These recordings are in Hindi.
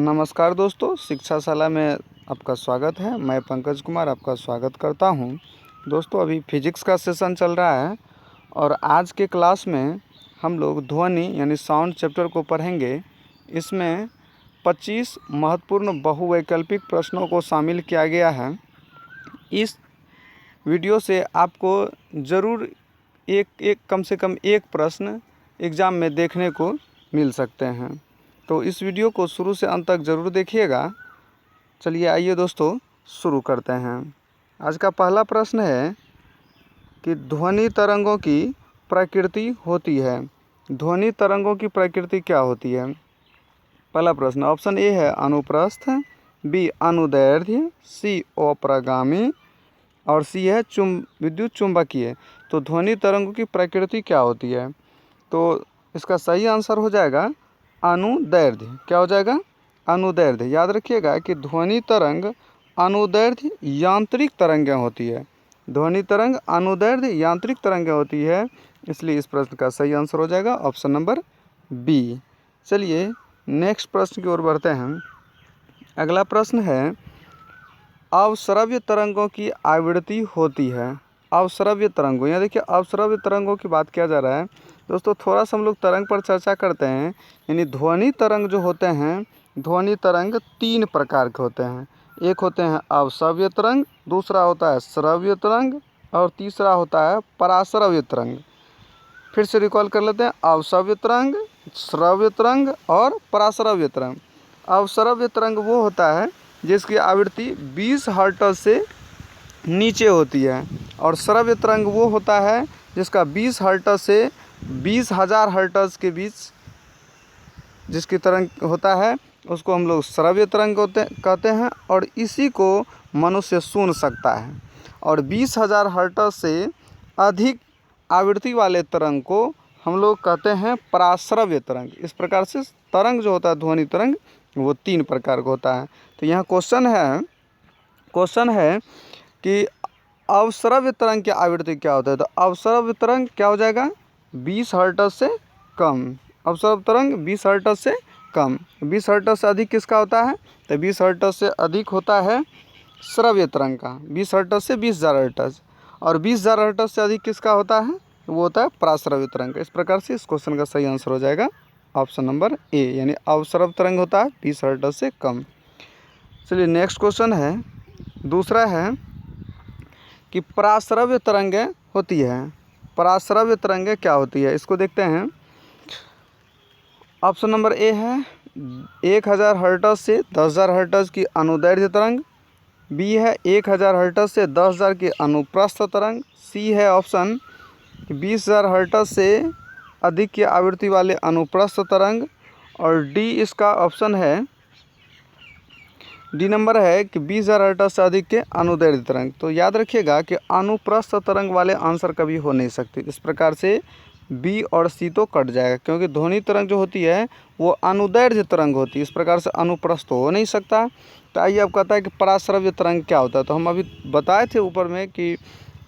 नमस्कार दोस्तों, शिक्षाशाला में आपका स्वागत है। मैं पंकज कुमार आपका स्वागत करता हूं। दोस्तों, अभी फिजिक्स का सेशन चल रहा है और आज के क्लास में हम लोग ध्वनि यानी साउंड चैप्टर को पढ़ेंगे। इसमें 25 महत्वपूर्ण बहुवैकल्पिक प्रश्नों को शामिल किया गया है। इस वीडियो से आपको ज़रूर कम से कम एक प्रश्न एग्ज़ाम में देखने को मिल सकते हैं, तो इस वीडियो को शुरू से अंत तक ज़रूर देखिएगा। चलिए आइए दोस्तों शुरू करते हैं। आज का पहला प्रश्न है कि ध्वनि तरंगों की प्रकृति होती है। ध्वनि तरंगों की प्रकृति क्या होती है? पहला प्रश्न ऑप्शन ए है अनुप्रस्थ, बी अनुदैर्ध्य, सी अप्रगामी और सी है विद्युत चुंबकीय। तो ध्वनि तरंगों की प्रकृति क्या होती है? तो इसका सही आंसर हो जाएगा अनुदैर्ध्य। क्या हो जाएगा? अनुदैर्ध्य। याद रखिएगा कि ध्वनि तरंग अनुदैर्ध्य यांत्रिक तरंगें होती है। ध्वनि तरंग अनुदैर्ध्य यांत्रिक तरंगें होती है, इसलिए इस प्रश्न का सही आंसर हो जाएगा ऑप्शन नंबर बी। चलिए नेक्स्ट प्रश्न की ओर बढ़ते हैं। अगला प्रश्न है अवश्रव्य तरंगों की आवृत्ति होती है। अवश्रव्य तरंगों, यहाँ देखिए अवश्रव्य तरंगों की बात किया जा रहा है। दोस्तों थोड़ा सा हम लोग तरंग पर चर्चा करते हैं। यानी ध्वनि तरंग जो होते हैं, ध्वनि तरंग 3 प्रकार के होते हैं। एक होते हैं अवश्रव्य तरंग, दूसरा होता है श्रव्य तरंग और तीसरा होता है पराश्रव्य तरंग। फिर से रिकॉल कर लेते हैं, अवश्रव्य तरंग, श्रव्य तरंग और पराश्रव्य तरंग। अवश्रव्य तरंग वो होता है जिसकी आवृत्ति 20 हर्ट्ज से नीचे होती है, और श्रव्य तरंग वो होता है जिसका 20 हर्ट्ज से 20,000 हर्ट्ज के बीच जिसकी तरंग होता है उसको हम लोग श्रव्य तरंग कहते हैं, और इसी को मनुष्य सुन सकता है। और 20,000 हर्ट्ज से अधिक आवृत्ति वाले तरंग को हम लोग कहते हैं पराश्रव्य तरंग। इस प्रकार से तरंग जो होता है ध्वनि तरंग वो 3 प्रकार का होता है। तो यहाँ क्वेश्चन है कि अवश्रव्य तरंग की आवृत्ति क्या होता है? तो अवश्रव्य तरंग क्या हो जाएगा? 20 हर्ट्ज से कम। अवश्रव्य तरंग 20 हर्ट्ज से कम। 20 हर्ट्ज से अधिक किसका होता है? तो 20 हर्ट्ज से अधिक होता है श्रव्य तरंग का, 20 हर्ट्ज से 20,000 हर्ट्ज। और 20,000 हर्ट्ज से अधिक किसका होता है? वो होता है पराश्रव्य तरंग का। इस प्रकार से इस क्वेश्चन का सही आंसर हो जाएगा ऑप्शन नंबर ए, यानी अवश्रव्य तरंग होता है 20 हर्ट्ज से कम। चलिए नेक्स्ट क्वेश्चन है, दूसरा है कि पराश्रव्य तरंगें होती है। पराश्रव्य तरंगें क्या होती है इसको देखते हैं। ऑप्शन नंबर ए है 1000 हर्ट्ज से 10,000 हर्ट्ज की अनुदैर्ध्य तरंग, बी है 1000 हर्ट्ज से 10,000 की अनुप्रस्थ तरंग, सी है ऑप्शन 20,000 हर्ट्ज से अधिक की आवृत्ति वाले अनुप्रस्थ तरंग, और डी इसका ऑप्शन है, डी नंबर है कि 20,000 हर्ट्ज से अधिक के अनुदैर्ध्य तरंग। तो याद रखिएगा कि अनुप्रस्थ तरंग वाले आंसर कभी हो नहीं सकते। इस प्रकार से बी और सी तो कट जाएगा, क्योंकि ध्वनि तरंग जो होती है वो अनुदैर्ध्य तरंग होती है, इस प्रकार से अनुप्रस्थ हो नहीं सकता। तो आइए अब कहता है कि पराश्रव्य तरंग क्या होता है। तो हम अभी बताए थे ऊपर में कि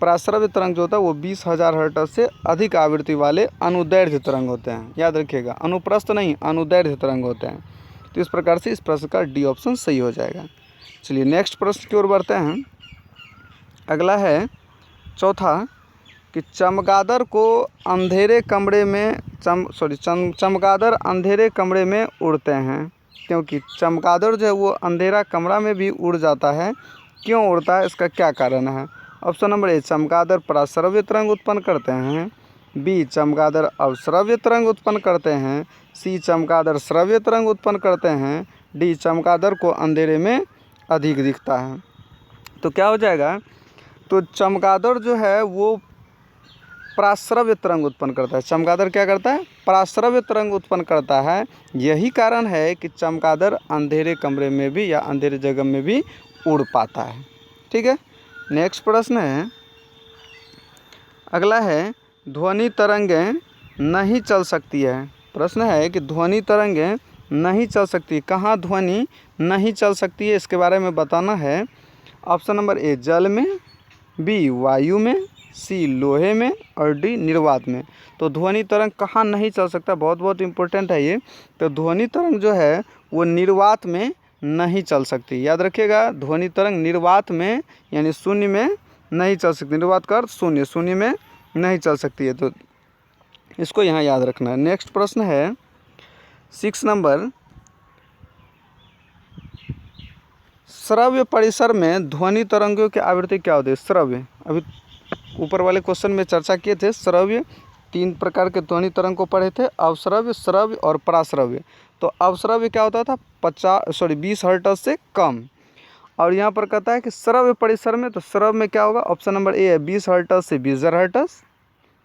पराश्रव्य तरंग जो होता है वो 20,000 हर्ट्ज से अधिक आवृत्ति वाले अनुदैर्ध्य तरंग होते हैं। याद रखिएगा, अनुप्रस्थ नहीं, अनुदैर्ध्य तरंग होते हैं। तो इस प्रकार से इस प्रश्न का डी ऑप्शन सही हो जाएगा। चलिए नेक्स्ट प्रश्न की ओर बढ़ते हैं। अगला है चौथा कि चमगादड़ को अंधेरे कमरे में चमगादड़ अंधेरे कमरे में उड़ते हैं, क्योंकि चमगादड़ जो है वो अंधेरा कमरा में भी उड़ जाता है। क्यों उड़ता है, इसका क्या कारण है? ऑप्शन नंबर ए चमगादड़ पराश्रव्य तरंग उत्पन्न करते हैं, बी चमगादड़ अवश्रव्य तरंग उत्पन्न करते हैं, सी चमगादड़ श्रव्य तरंग उत्पन्न करते हैं, डी चमगादड़ को अंधेरे में अधिक दिखता है। तो क्या हो जाएगा? तो चमगादड़ जो है वो पराश्रव्य तरंग उत्पन्न करता है। चमगादड़ क्या करता है? पराश्रव्य तरंग उत्पन्न करता है। यही कारण है कि चमगादड़ अंधेरे कमरे में भी या अंधेरे जगह में भी उड़ पाता है। ठीक है, नेक्स्ट प्रश्न है, अगला है ध्वनि तरंगें नहीं चल सकती है। प्रश्न है कि ध्वनि तरंगें नहीं चल सकती, कहाँ ध्वनि नहीं चल सकती है इसके बारे में बताना है। ऑप्शन नंबर ए जल में, बी वायु में, सी लोहे में और डी निर्वात में। तो ध्वनि तरंग कहाँ नहीं चल सकता, बहुत बहुत इम्पोर्टेंट है ये। तो ध्वनि तरंग जो है वो निर्वात में नहीं चल सकती, याद रखिएगा। ध्वनि तरंग निर्वात में यानी शून्य में नहीं चल सकती। निर्वात का अर्थ शून्य, शून्य में नहीं चल सकती है, तो इसको यहाँ याद रखना है। नेक्स्ट प्रश्न है 6 नंबर, श्रव्य परिसर में ध्वनि तरंगों की आवृत्ति क्या होती है। श्रव्य, अभी ऊपर वाले क्वेश्चन में चर्चा किए थे। श्रव्य 3 प्रकार के ध्वनि तरंग को पढ़े थे, अवश्रव्य, श्रव्य और पराश्रव्य। तो अवश्रव्य क्या होता था, 20 हर्ट्ज से कम। और यहाँ पर कहता है कि श्रव्य परिसर में, तो श्रव्य में क्या होगा, ऑप्शन नंबर ए है 20 हर्ट्ज से 20,000 हर्ट्ज,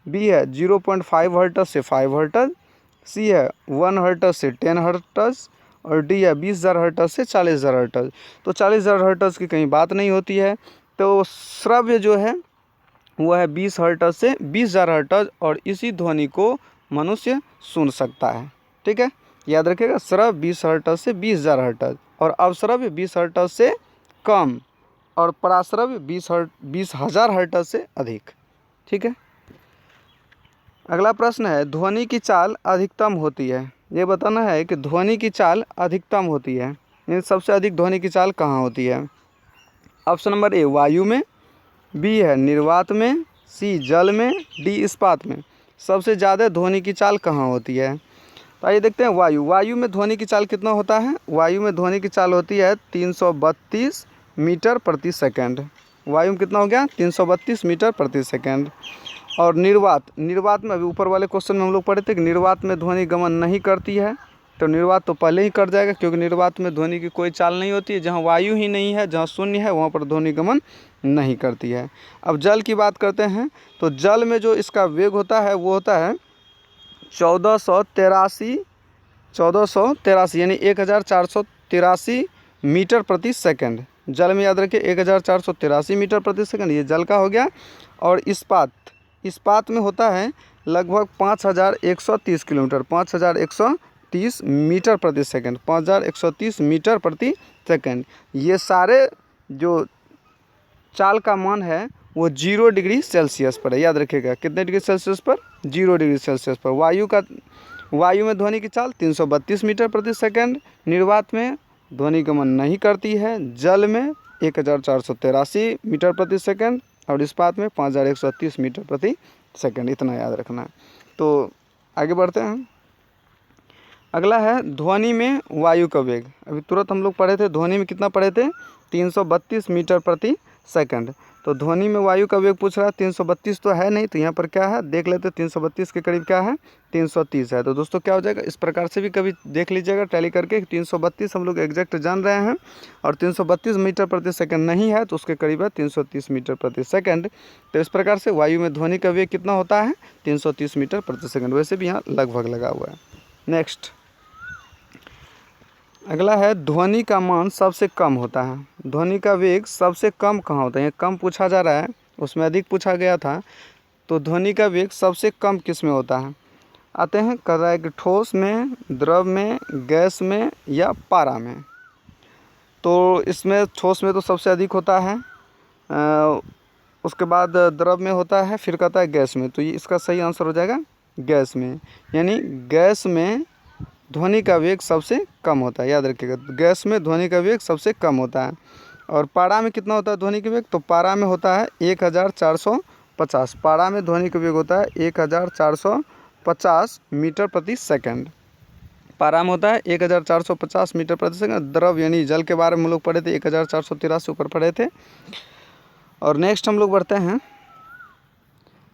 बी है 0.5 हर्ट्ज से 5 हर्ट्ज, सी है 1 हर्ट्ज से 10 हर्ट्ज और डी है 20,000 हर्ट्ज से 40,000 हर्ट्ज। तो 40,000 हर्ट्ज की कहीं बात नहीं होती है। तो श्रव्य जो है वो है 20 हर्ट्ज से 20,000 हर्ट्ज और इसी ध्वनि को मनुष्य सुन सकता है। ठीक है, याद रखिएगा, श्रव्य 20 हर्ट्ज से 20,000 हर्ट्ज और अवश्रव्य 20 हर्ट्ज से कम और पराश्रव्य 20,000 हर्ट्ज से अधिक। ठीक है, अगला प्रश्न है, ध्वनि की चाल अधिकतम होती है। ये बताना है कि ध्वनि की चाल अधिकतम होती है, यानी सबसे अधिक ध्वनि की चाल कहाँ होती है। ऑप्शन नंबर ए वायु में, बी है निर्वात में, सी जल में, डी इस्पात में। सबसे ज़्यादा ध्वनि की चाल कहाँ होती है। तो आइए देखते हैं वायु। वायु में ध्वनि की चाल कितना होता है। वायु में ध्वनि की चाल होती है 332 मीटर प्रति सेकंड। वायु में कितना हो गया, 332 मीटर प्रति सेकंड। और निर्वात, निर्वात में अभी ऊपर वाले क्वेश्चन में हम लोग पढ़े थे कि निर्वात में ध्वनि गमन नहीं करती है। तो निर्वात तो पहले ही कर जाएगा, क्योंकि निर्वात में ध्वनि की कोई चाल नहीं होती है। जहाँ वायु ही नहीं है, जहाँ शून्य है, वहाँ पर ध्वनि गमन नहीं करती है। अब जल की बात करते हैं, तो जल में जो इसका वेग होता है वो होता है 1483 यानी 1483 मीटर प्रति सेकंड। जल में याद रखिए 1483 मीटर प्रति सेकंड, ये जल का हो गया। और इस्पात में होता है लगभग 5130 किलोमीटर, 5130 मीटर प्रति सेकंड, 5130 मीटर प्रति सेकंड। ये सारे जो चाल का मान है वो 0 डिग्री सेल्सियस पर है, याद रखिएगा। कितने डिग्री सेल्सियस पर, 0 डिग्री सेल्सियस पर। वायु में ध्वनि की चाल 332 मीटर प्रति सेकंड, निर्वात में ध्वनि गमन नहीं करती है, जल में 1483 मीटर प्रति सेकंड और इस्पात में 5130 मीटर प्रति सेकंड। इतना याद रखना है। तो आगे बढ़ते हैं। अगला है ध्वनि में वायु का वेग। अभी तुरंत हम लोग पढ़े थे, ध्वनि में कितना पढ़े थे, 332 मीटर प्रति सेकंड। तो ध्वनि में वायु का वेग पूछ रहा है, 332 तो है नहीं, तो यहाँ पर क्या है देख लेते हैं। 332 के करीब क्या है, 330 है। तो दोस्तों क्या हो जाएगा, इस प्रकार से भी कभी देख लीजिएगा टैली करके। 332 हम लोग एग्जैक्ट जान रहे हैं और 332 मीटर प्रति सेकंड नहीं है, तो उसके करीब है 330 मीटर प्रति सेकंड। तो इस प्रकार से वायु में ध्वनि का वेग कितना होता है, 330 मीटर प्रति सेकंड। वैसे भी यहाँ लगभग लगा हुआ है। नेक्स्ट अगला है, ध्वनि का मान सबसे कम होता है। ध्वनि का वेग सबसे कम कहाँ होता है, ये कम पूछा जा रहा है, उसमें अधिक पूछा गया था। तो ध्वनि का वेग सबसे कम किस में होता है। आते हैं, कर रहा है कि ठोस में, द्रव में, गैस में या पारा में। तो इसमें ठोस में तो सबसे अधिक होता है, उसके बाद द्रव में होता है, फिर कहता है गैस में। तो ये इसका सही आंसर हो जाएगा गैस में, यानी गैस में ध्वनि का वेग सबसे कम होता है, याद रखिएगा। गैस में ध्वनि का वेग सबसे कम होता है। और पारा में कितना होता है ध्वनि का वेग, तो पारा में होता है 1450। पारा में ध्वनि का वेग होता है 1450 मीटर प्रति सेकंड। पारा में होता है 1450 मीटर प्रति सेकंड। द्रव यानी जल के बारे में हम लोग पढ़े थे, 1483 ऊपर पढ़े थे। और नेक्स्ट हम लोग बढ़ते हैं।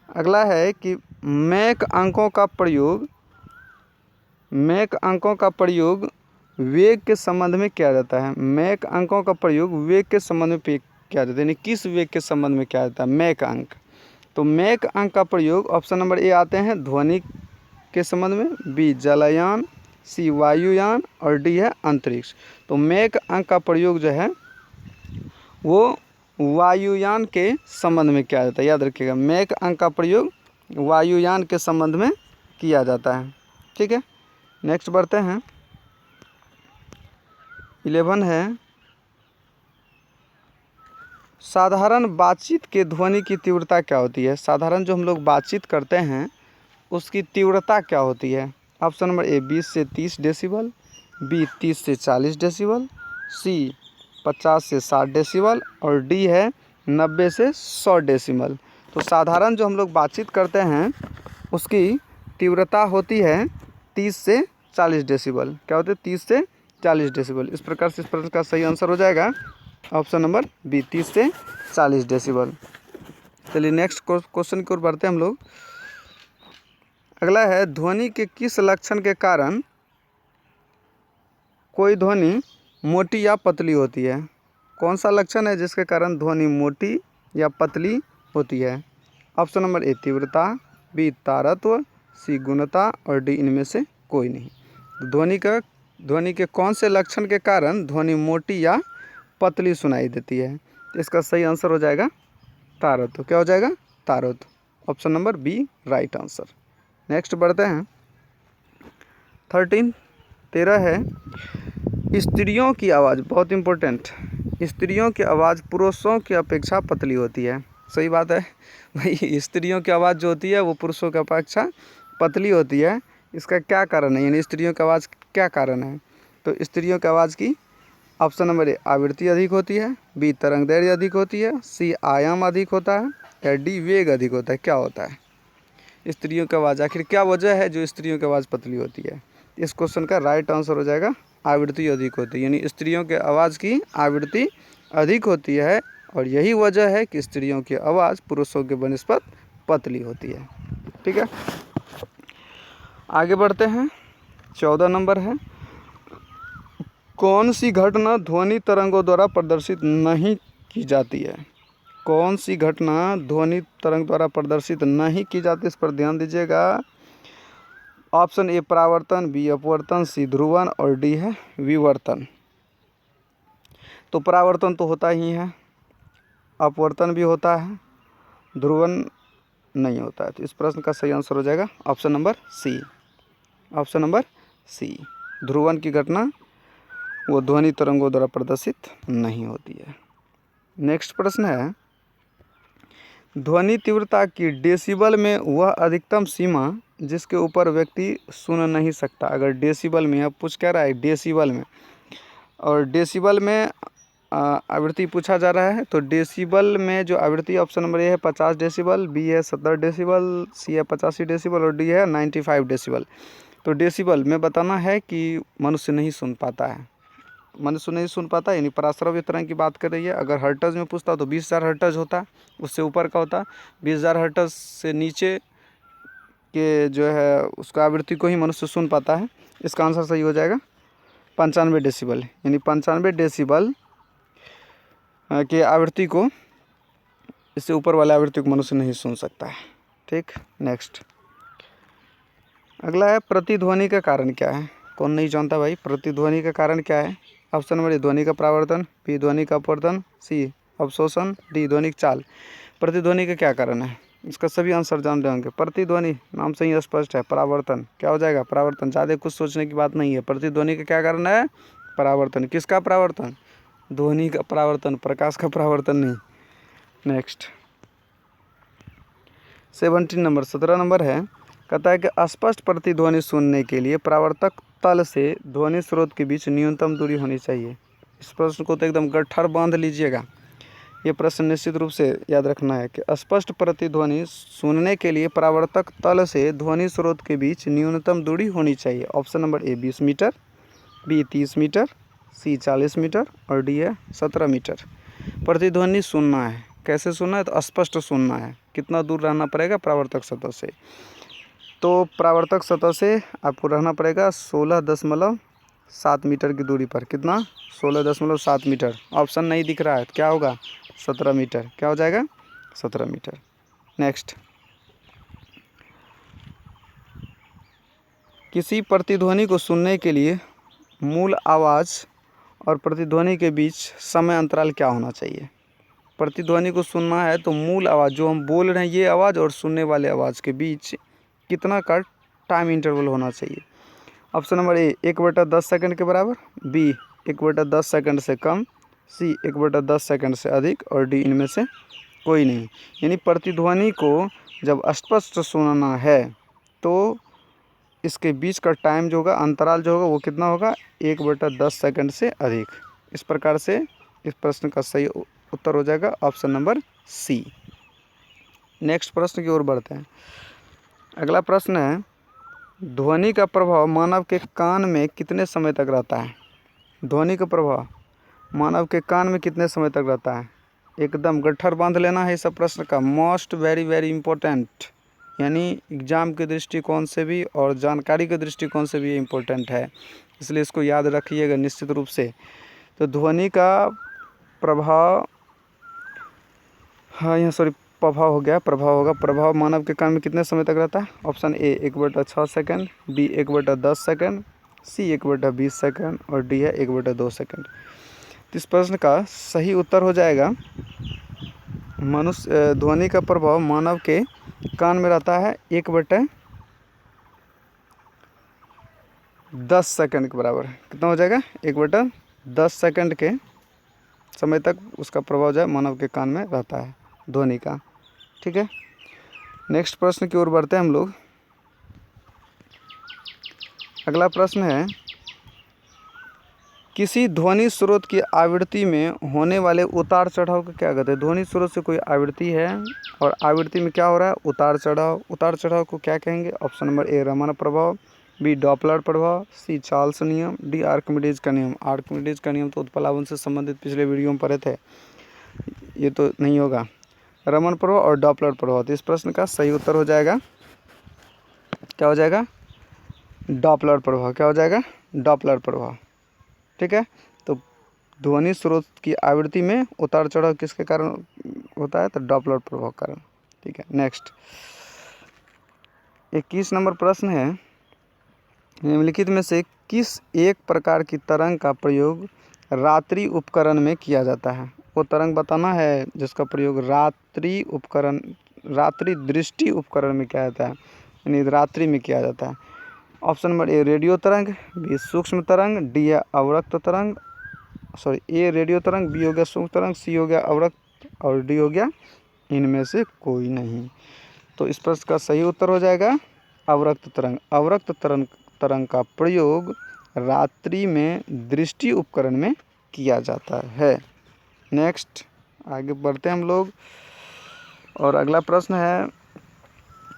अगला है कि मैक अंकों का प्रयोग वेग के संबंध में किया जाता है। मैक अंकों का प्रयोग वेग के संबंध में किया जाता है, यानी किस वेग के संबंध में किया जाता है, मैक अंक। तो मैक अंक का प्रयोग ऑप्शन नंबर ए आते हैं ध्वनि के संबंध में, बी जलयान, सी वायुयान और डी है अंतरिक्ष। तो मैक अंक का प्रयोग जो है वो वायुयान के संबंध में किया जाता है, याद रखिएगा। मैक अंक का प्रयोग वायुयान के संबंध में किया जाता है। ठीक है, नेक्स्ट बढ़ते हैं। 11 है साधारण बातचीत के ध्वनि की तीव्रता क्या होती है? साधारण जो हम लोग बातचीत करते हैं उसकी तीव्रता क्या होती है? ऑप्शन नंबर ए 20 से 30 डेसिबल, बी 30 से 40 डेसिबल, सी 50 से 60 डेसिबल और डी है 90 से 100 डेसिबल। तो साधारण जो हम लोग बातचीत करते हैं उसकी तीव्रता होती है 30 से 40 डेसिबल। क्या होते हैं? 30 से 40 डेसिबल। इस प्रकार से इस प्रश्न का सही आंसर हो जाएगा ऑप्शन नंबर बी 30 से 40 डेसिबल। चलिए नेक्स्ट क्वेश्चन की ओर बढ़ते हैं हम लोग। अगला है ध्वनि के किस लक्षण के कारण कोई ध्वनि मोटी या पतली होती है? कौन सा लक्षण है जिसके कारण ध्वनि मोटी या पतली होती है? ऑप्शन नंबर ए तीव्रता, बी तारत्व, सी गुणता और डी इनमें से कोई नहीं। ध्वनि के कौन से लक्षण के कारण ध्वनि मोटी या पतली सुनाई देती है? इसका सही आंसर हो जाएगा तारत्व। क्या हो जाएगा? तारत्व। Option number B right answer. Next बढ़ते हैं 13 है स्त्रियों की आवाज़। बहुत इंपॉर्टेंट, स्त्रियों की आवाज़ पुरुषों की अपेक्षा पतली होती है। सही बात है भाई, स्त्रियों की आवाज़ जो होती है वो पुरुषों की अपेक्षा पतली होती है। इसका क्या कारण है? यानी स्त्रियों की आवाज़ क्या कारण है? तो स्त्रियों की आवाज़ की ऑप्शन नंबर ए आवृत्ति अधिक होती है, बी तरंगदैर्घ्य अधिक होती है, सी आयाम अधिक होता है या डी वेग अधिक होता है। क्या होता है स्त्रियों की आवाज़? आखिर क्या वजह है जो स्त्रियों की आवाज़ पतली होती है? इस क्वेश्चन का राइट आंसर हो जाएगा आवृत्ति अधिक होती है। यानी स्त्रियों के आवाज़ की आवृत्ति अधिक होती है और यही वजह है कि स्त्रियों की आवाज़ पुरुषों के बनिस्पत पतली होती है। ठीक है, आगे बढ़ते हैं। 14 नंबर है कौन सी घटना ध्वनि तरंगों द्वारा प्रदर्शित नहीं की जाती है? कौन सी घटना ध्वनि तरंग द्वारा प्रदर्शित नहीं की जाती? इस पर ध्यान दीजिएगा। ऑप्शन ए परावर्तन, बी अपवर्तन, सी ध्रुवन और डी है विवर्तन। तो परावर्तन तो होता ही है, अपवर्तन भी होता है, ध्रुवन नहीं होता है। तो इस प्रश्न का सही आंसर हो जाएगा option number C. Option number C, ध्रुवन की घटना वो ध्वनि तरंगों द्वारा प्रदर्शित नहीं होती है। नेक्स्ट प्रश्न है ध्वनि तीव्रता की डेसिबल में वह अधिकतम सीमा जिसके ऊपर व्यक्ति सुन नहीं सकता। अगर डेसिबल में, अब पूछ क्या रहा है डेसिबल में, और डेसिबल में आवृत्ति पूछा जा रहा है। तो डेसिबल में जो आवृत्ति ऑप्शन नंबर ए है 50 डेसिबल, बी है 70 डेसिबल, सी है 85 डेसिबल और डी है 95 डेसिबल। तो डेसिबल में बताना है कि मनुष्य नहीं सुन पाता है, मनुष्य नहीं सुन पाता यानी पराश्रव्य तरंग की बात कर रही है। अगर हर्टज में पूछता तो 20,000 हर्टज होता, उससे ऊपर का होता। 20,000 हर्टज से नीचे के जो है उसका आवृत्ति को ही मनुष्य सुन पाता है। इसका आंसर सही हो जाएगा 95 डेसिबल। यानी 95 डेसिबल के आवृत्ति को, इससे ऊपर वाले आवृत्ति को मनुष्य नहीं सुन सकता है। ठीक, नेक्स्ट अगला है प्रतिध्वनि का कारण क्या है? कौन नहीं जानता भाई प्रतिध्वनि का कारण क्या है? ऑप्शन नंबर ए ध्वनि का परावर्तन, बी ध्वनि का अपवर्तन, सी अवशोषण, डी ध्वनिक चाल। प्रतिध्वनि का क्या कारण है? इसका सभी आंसर जान रहे होंगे। प्रतिध्वनि नाम से ही स्पष्ट है, परावर्तन। क्या हो जाएगा? परावर्तन। ज़्यादा कुछ सोचने की बात नहीं है। प्रतिध्वनि का क्या कारण है? परावर्तन। किसका परावर्तन? ध्वनि का परावर्तन, प्रकाश का परावर्तन नहीं। नेक्स्ट 17 नंबर है कहता है कि स्पष्ट प्रतिध्वनि सुनने के लिए परावर्तक तल से ध्वनि स्रोत के बीच न्यूनतम दूरी होनी चाहिए। इस प्रश्न को तो एकदम गट्ठर बांध लीजिएगा। ये प्रश्न निश्चित रूप से याद रखना है कि स्पष्ट प्रतिध्वनि सुनने के लिए परावर्तक तल से ध्वनि स्रोत के बीच न्यूनतम दूरी होनी चाहिए। Option number A 20 metre, B 30 metre, C 40 metre और डी है 17 मीटर। प्रतिध्वनि सुनना है, कैसे सुनना है? तो स्पष्ट सुनना है। कितना दूर रहना पड़ेगा परावर्तक सतह से? तो परावर्तक सतह से आपको रहना पड़ेगा 16.7 मीटर की दूरी पर। कितना? 16.7 मीटर। ऑप्शन नहीं दिख रहा है, क्या होगा? 17 मीटर। क्या हो जाएगा? 17 मीटर। नेक्स्ट किसी प्रतिध्वनि को सुनने के लिए मूल आवाज़ और प्रतिध्वनि के बीच समय अंतराल क्या होना चाहिए? प्रतिध्वनि को सुनना है तो मूल आवाज़ जो हम बोल रहे हैं ये आवाज़ और सुनने वाले आवाज़ के बीच कितना का टाइम इंटरवल होना चाहिए? ऑप्शन नंबर ए 1/10 सेकंड के बराबर, बी 1/10 सेकंड से कम, सी 1/10 सेकंड से अधिक और डी इनमें से कोई नहीं। यानी प्रतिध्वनि को जब स्पष्ट सुनना है तो इसके बीच का टाइम जो होगा, अंतराल जो होगा वो कितना होगा, 1/10 सेकंड से अधिक। इस प्रकार से इस प्रश्न का सही उत्तर हो जाएगा ऑप्शन नंबर सी। नेक्स्ट प्रश्न की ओर बढ़ते हैं। अगला प्रश्न है, ध्वनि का प्रभाव मानव के कान में कितने समय तक रहता है? ध्वनि का प्रभाव मानव के कान में कितने समय तक रहता है? एकदम गट्ठर बांध लेना है इस प्रश्न का, मोस्ट वेरी वेरी इंपॉर्टेंट, यानी एग्जाम के दृष्टिकोण से भी और जानकारी के दृष्टिकोण से भी ये इम्पोर्टेंट है, इसलिए इसको याद रखिएगा निश्चित रूप से। तो ध्वनि का प्रभाव, हाँ यहाँ सॉरी प्रभाव हो गया, प्रभाव होगा, प्रभाव मानव के कान में कितने समय तक रहता है? Option A 1/6 second, B 1/10 second, C 1/20 second और डी है 1/2 सेकंड। तो इस प्रश्न का सही उत्तर हो जाएगा, मनुष्य ध्वनि का प्रभाव मानव के कान में रहता है 1/10 सेकंड के बराबर। कितना हो जाएगा? 1/10 सेकंड के समय तक उसका प्रभाव जो है मानव के कान में रहता है ध्वनि का। ठीक है, नेक्स्ट प्रश्न की ओर बढ़ते हैं हम लोग। अगला प्रश्न है, किसी ध्वनि स्रोत की आवृत्ति में होने वाले उतार चढ़ाव को क्या कहते हैं? ध्वनि स्रोत से कोई आवृत्ति है और आवृत्ति में क्या हो रहा है? उतार चढ़ाव। उतार चढ़ाव को क्या कहेंगे? ऑप्शन नंबर ए रमन प्रभाव, बी डॉपलर प्रभाव, सी चार्ल्स नियम, डी आर्किमिडीज का नियम। आर्किमिडीज का नियम तो उत्प्लावन से संबंधित पिछले वीडियो में पढ़े थे, ये तो नहीं होगा। रमन प्रभाव और डॉपलर प्रभाव। तो इस प्रश्न का सही उत्तर हो जाएगा, क्या हो जाएगा? डॉपलर प्रभाव। क्या हो जाएगा? डॉपलर प्रभाव। ठीक है, तो ध्वनि स्रोत की आवृत्ति में उतार चढ़ाव किसके कारण होता है? तो डॉपलर प्रभाव कारण। ठीक है, नेक्स्ट 21 नंबर प्रश्न है, निम्नलिखित में से किस एक प्रकार की तरंग का प्रयोग रात्रि उपकरण में किया जाता है? वो तरंग बताना है जिसका प्रयोग रात्रि दृष्टि उपकरण में किया जाता है, यानी रात्रि में किया जाता है। ऑप्शन नंबर ए रेडियो तरंग, बी सूक्ष्म तरंग, डी है अवरक्त तरंग, ए रेडियो तरंग, बी हो गया सूक्ष्म तरंग, सी हो गया अवरक्त और डी हो गया इनमें से कोई नहीं। तो इस प्रश्न का सही उत्तर हो जाएगा अवरक्त तरंग। अवरक्त तरंग का प्रयोग रात्रि में दृष्टि उपकरण में किया जाता है। नेक्स्ट आगे बढ़ते हैं हम लोग, और अगला प्रश्न है,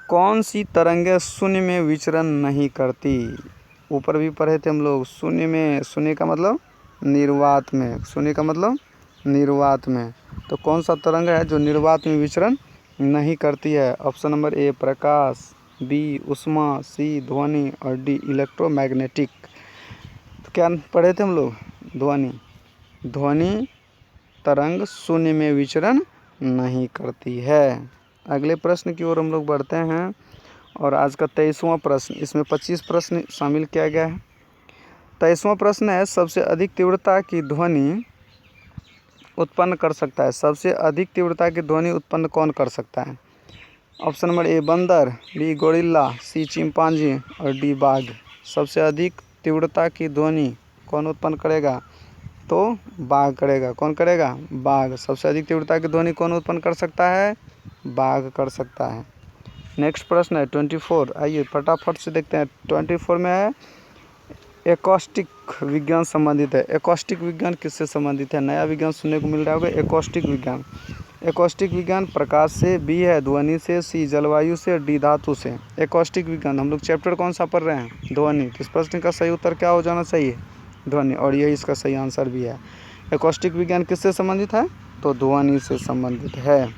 कौन सी तरंगें शून्य में विचरण नहीं करती? ऊपर भी पढ़े थे हम लोग, शून्य में, शून्य का मतलब निर्वात में, शून्य का मतलब निर्वात में। तो कौन सा तरंग है जो निर्वात में विचरण नहीं करती है? ऑप्शन नंबर ए प्रकाश, बी उष्मा, सी ध्वनि और डी इलेक्ट्रोमैग्नेटिक। तो क्या पढ़े थे हम लोग? ध्वनि तरंग शून्य में विचरण नहीं करती है। अगले प्रश्न की ओर हम लोग बढ़ते हैं, और आज का 23वां प्रश्न, इसमें 25 प्रश्न शामिल किया गया है। 23वां प्रश्न है, सबसे अधिक तीव्रता की ध्वनि उत्पन्न कर सकता है? सबसे अधिक तीव्रता की ध्वनि उत्पन्न कौन कर सकता है? ऑप्शन नंबर ए बंदर, बी गोरिल्ला, सी चिंपांजी और डी बाघ। सबसे अधिक तीव्रता की ध्वनि कौन उत्पन्न करेगा? तो बाघ करेगा। कौन करेगा? बाघ। सबसे अधिक तीव्रता की ध्वनि कौन उत्पन्न कर सकता है? बाघ कर सकता है। नेक्स्ट प्रश्न है 24। आइए फटाफट से देखते हैं। 24 में है एकॉस्टिक विज्ञान संबंधित है। एकॉस्टिक विज्ञान किससे संबंधित है? नया विज्ञान सुनने को मिल रहा होगा, एकॉस्टिक विज्ञान। एकॉस्टिक विज्ञान प्रकाश से, बी है ध्वनि से, सी जलवायु से, डी धातु से। एकॉस्टिक विज्ञान हम लोग चैप्टर कौन सा पढ़ रहे हैं? ध्वनि। तो इस प्रश्न का सही उत्तर क्या हो जाना चाहिए? ध्वनि, और यही इसका सही आंसर भी है। एकॉस्टिक विज्ञान किससे संबंधित है? तो ध्वनि से संबंधित है।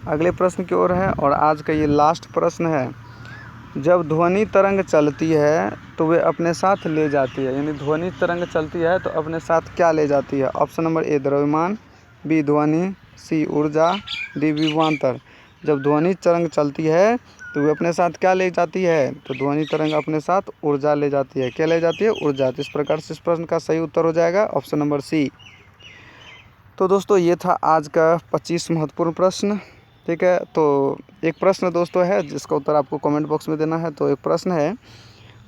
अगले प्रश्न की ओर है, और आज का ये लास्ट प्रश्न है, जब ध्वनि तरंग चलती है तो वे अपने साथ ले जाती है, यानी ध्वनि तरंग चलती है तो अपने साथ क्या ले जाती है? ऑप्शन नंबर ए द्रव्यमान, बी ध्वनि, सी ऊर्जा, डी विभवांतर। जब ध्वनि तरंग चलती है तो वे अपने साथ क्या ले जाती है? तो ध्वनि तरंग अपने साथ ऊर्जा ले जाती है। क्या ले जाती है? ऊर्जा। तो इस प्रकार से इस प्रश्न का सही उत्तर हो जाएगा ऑप्शन नंबर सी। तो दोस्तों ये था आज का 25 महत्वपूर्ण प्रश्न। ठीक है, तो एक प्रश्न दोस्तों है जिसका उत्तर आपको कमेंट बॉक्स में देना है। तो एक प्रश्न है,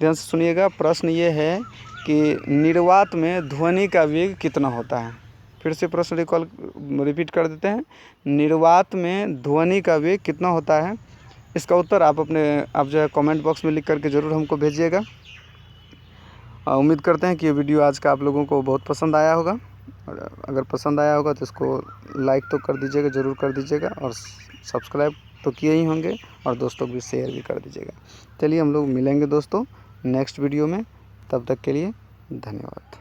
ध्यान से सुनिएगा। प्रश्न ये है कि निर्वात में ध्वनि का वेग कितना होता है। फिर से प्रश्न रिपीट कर देते हैं। निर्वात में ध्वनि का वेग कितना होता है? इसका उत्तर आप जो है कमेंट बॉक्स में लिख करके ज़रूर हमको भेजिएगा। उम्मीद करते हैं कि ये वीडियो आज का आप लोगों को बहुत पसंद आया होगा, और अगर पसंद आया होगा तो इसको लाइक तो कर दीजिएगा, ज़रूर कर दीजिएगा, और सब्सक्राइब तो किए ही होंगे, और दोस्तों को भी शेयर भी कर दीजिएगा। चलिए हम लोग मिलेंगे दोस्तों नेक्स्ट वीडियो में, तब तक के लिए धन्यवाद।